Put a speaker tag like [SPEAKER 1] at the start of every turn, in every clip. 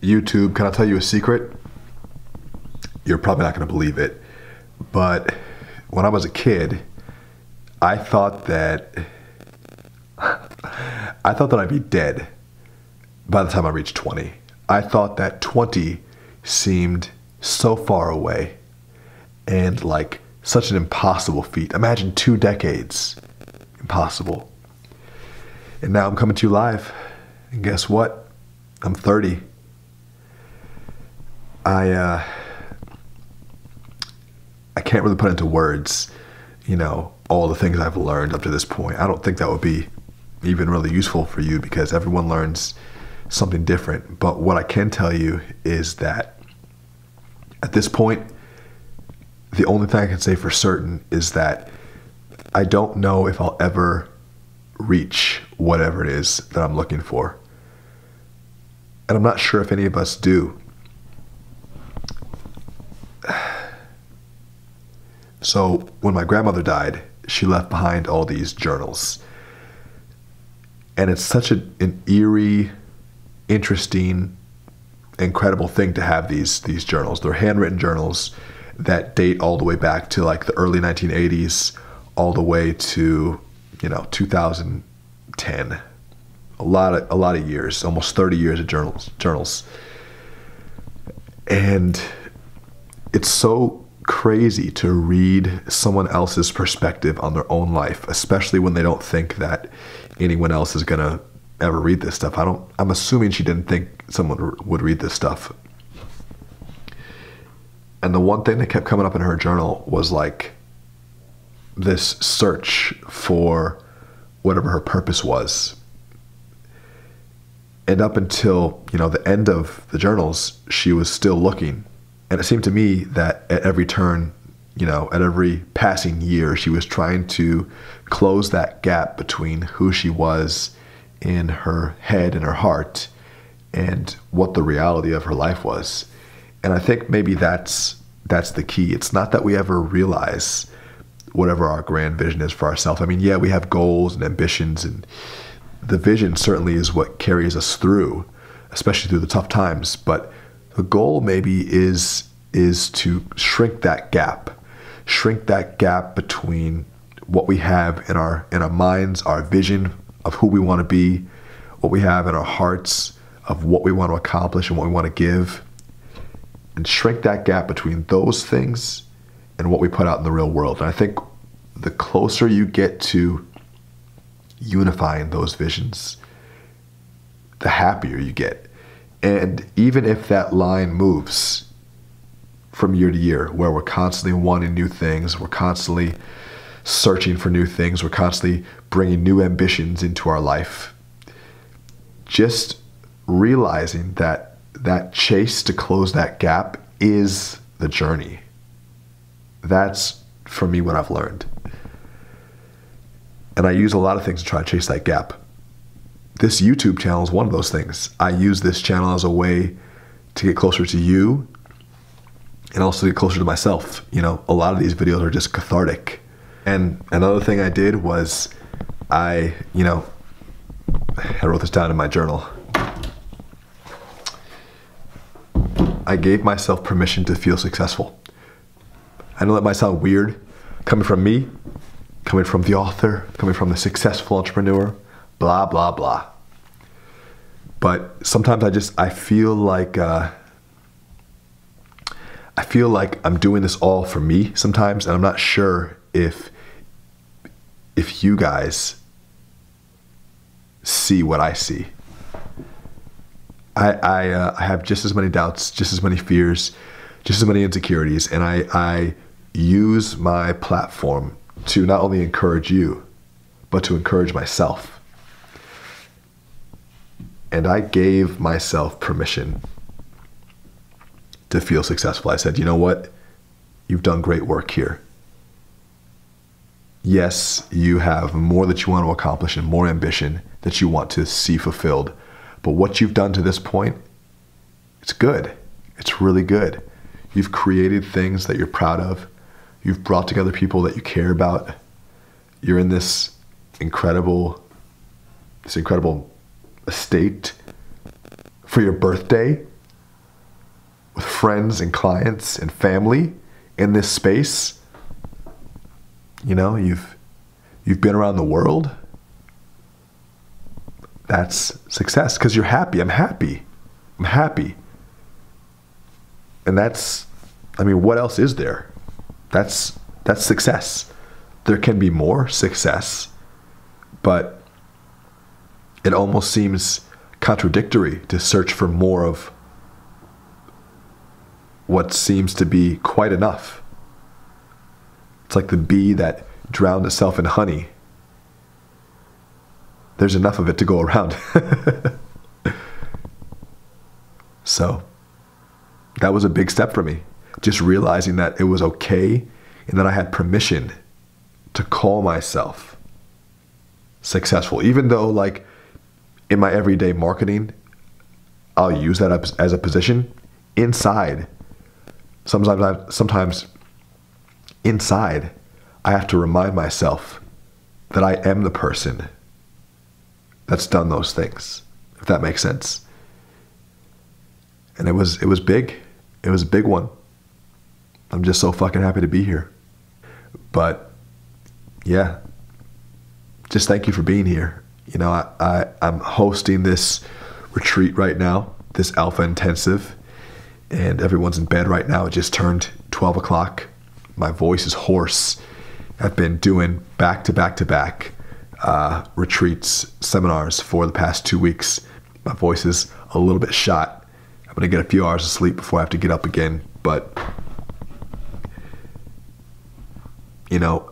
[SPEAKER 1] YouTube, can I tell you a secret? You're probably not going to believe it, but when I was a kid, I thought that I'd be dead by the time I reached 20. I thought that 20 seemed so far away and like such an impossible feat. Imagine 2 decades. Impossible. And now I'm coming to you live. And guess what? I'm 30. I can't really put into words, all the things I've learned up to this point. I don't think that would be even really useful for you because everyone learns something different. But what I can tell you is that at this point, the only thing I can say for certain is that I don't know if I'll ever reach whatever it is that I'm looking for. And I'm not sure if any of us do. So when my grandmother died, she left behind all these journals. And it's such an eerie, interesting, incredible thing to have these journals. They're handwritten journals that date all the way back to like the early 1980s, all the way to 2010. A lot of years, almost 30 years of journals. And it's so crazy to read someone else's perspective on their own life, especially when they don't think that anyone else is gonna ever read this stuff. I'm assuming she didn't think someone would read this stuff. And the one thing that kept coming up in her journal was like this search for whatever her purpose was. And up until, the end of the journals, she was still looking. And it seemed to me that at every turn, at every passing year, she was trying to close that gap between who she was in her head and her heart and what the reality of her life was. And I think maybe that's the key. It's not that we ever realize whatever our grand vision is for ourselves. I mean, yeah, we have goals and ambitions, and the vision certainly is what carries us through, especially through the tough times. But the goal maybe is to shrink that gap between what we have in our minds, our vision of who we want to be, what we have in our hearts of what we want to accomplish and what we want to give, and shrink that gap between those things and what we put out in the real world. And I think the closer you get to unifying those visions, the happier you get. And even if that line moves from year to year, where we're constantly wanting new things, we're constantly searching for new things, we're constantly bringing new ambitions into our life, just realizing that chase to close that gap is the journey. That's, for me, what I've learned. And I use a lot of things to try to chase that gap. This YouTube channel is one of those things. I use this channel as a way to get closer to you and also get closer to myself. A lot of these videos are just cathartic. And another thing I did was I wrote this down in my journal. I gave myself permission to feel successful. I know that might sound weird, coming from me, coming from the author, coming from the successful entrepreneur, blah, blah, blah. But sometimes I feel like I'm doing this all for me sometimes, and I'm not sure if you guys see what I see. I have just as many doubts, just as many fears, just as many insecurities, and I use my platform to not only encourage you, but to encourage myself. And I gave myself permission to feel successful. I said, you know what? You've done great work here. Yes, you have more that you want to accomplish and more ambition that you want to see fulfilled. But what you've done to this point, it's good. It's really good. You've created things that you're proud of. You've brought together people that you care about. You're in this incredible estate for your birthday. friends and clients and family in this space. You know, you've been around the world. That's success, because you're happy. I'm happy. And that's, I mean, what else is there? That's success. There can be more success, but it almost seems contradictory to search for more of what seems to be quite enough. It's like the bee that drowned itself in honey. There's enough of it to go around. So that was a big step for me. Just realizing that it was okay and that I had permission to call myself successful. Even though, like, in my everyday marketing, I'll use that as a position. Inside, sometimes inside, I have to remind myself that I am the person that's done those things, if that makes sense. And it was big. It was a big one. I'm just so fucking happy to be here. But yeah, just thank you for being here. You know, I'm hosting this retreat right now, this Alpha Intensive, and everyone's in bed right now. It just turned 12 o'clock. My voice is hoarse. I've been doing back-to-back retreats, seminars for the past 2 weeks. My voice is a little bit shot. I'm going to get a few hours of sleep before I have to get up again. But, you know,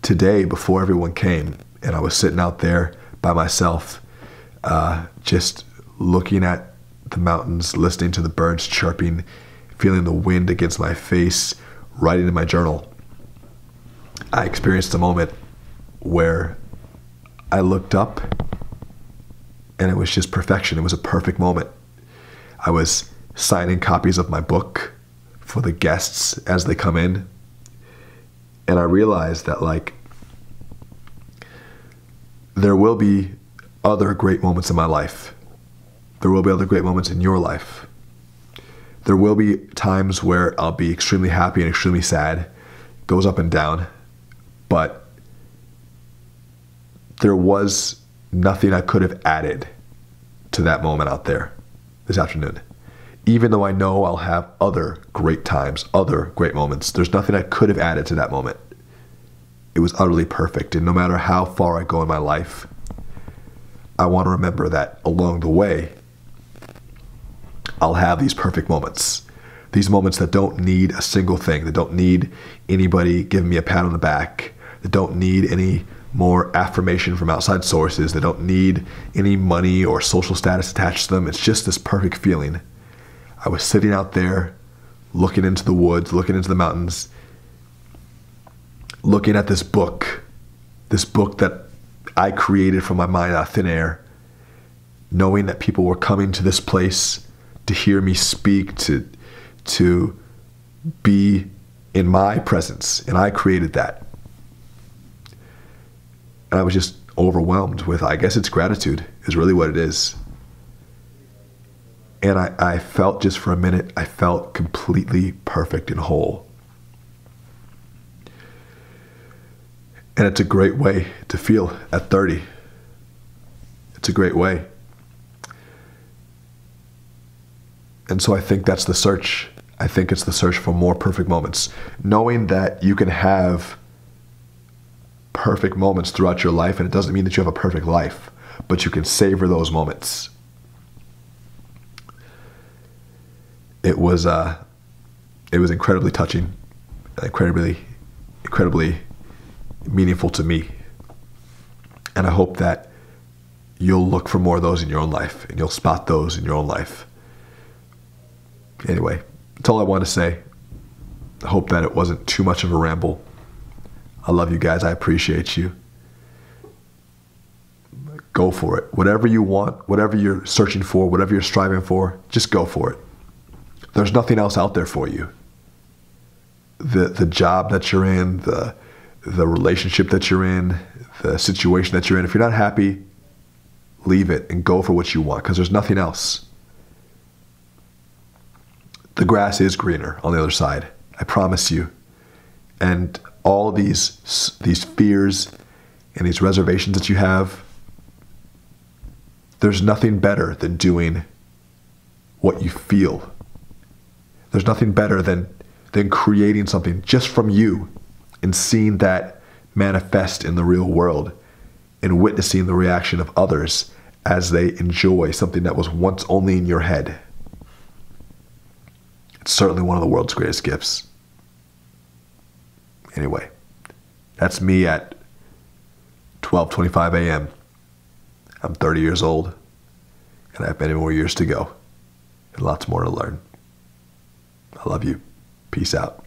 [SPEAKER 1] today, before everyone came, and I was sitting out there by myself, just looking at the mountains, listening to the birds chirping, feeling the wind against my face, writing in my journal, I experienced a moment where I looked up and it was just perfection. It was a perfect moment. I was signing copies of my book for the guests as they come in. And I realized that, like, there will be other great moments in my life. There will be other great moments in your life. There will be times where I'll be extremely happy and extremely sad. Goes up and down. But there was nothing I could have added to that moment out there this afternoon. Even though I know I'll have other great times, other great moments, there's nothing I could have added to that moment. It was utterly perfect. And no matter how far I go in my life, I want to remember that along the way, I'll have these perfect moments. These moments that don't need a single thing, that don't need anybody giving me a pat on the back, that don't need any more affirmation from outside sources, that don't need any money or social status attached to them. It's just this perfect feeling. I was sitting out there, looking into the woods, looking into the mountains, looking at this book that I created from my mind out of thin air, knowing that people were coming to this place to hear me speak, to be in my presence, and I created that. And I was just overwhelmed with, I guess it's gratitude, is really what it is. And I felt, just for a minute, I felt completely perfect and whole. And it's a great way to feel at 30. It's a great way. And so I think that's the search. I think it's the search for more perfect moments. Knowing that you can have perfect moments throughout your life, and it doesn't mean that you have a perfect life, but you can savor those moments. It was incredibly touching, incredibly meaningful to me. And I hope that you'll look for more of those in your own life, and you'll spot those in your own life. Anyway, that's all I want to say. I hope that it wasn't too much of a ramble. I love you guys. I appreciate you. Go for it. Whatever you want, whatever you're searching for, whatever you're striving for, just go for it. There's nothing else out there for you. The job that you're in, the relationship that you're in, the situation that you're in, if you're not happy, leave it and go for what you want, because there's nothing else. the grass is greener on the other side. I promise you. And all of these fears and these reservations that you have, there's nothing better than doing what you feel. There's nothing better than creating something just from you and seeing that manifest in the real world and witnessing the reaction of others as they enjoy something that was once only in your head. It's certainly one of the world's greatest gifts. Anyway, that's me at 12:25 a.m. I'm 30 years old, and I have many more years to go and lots more to learn. I love you. Peace out.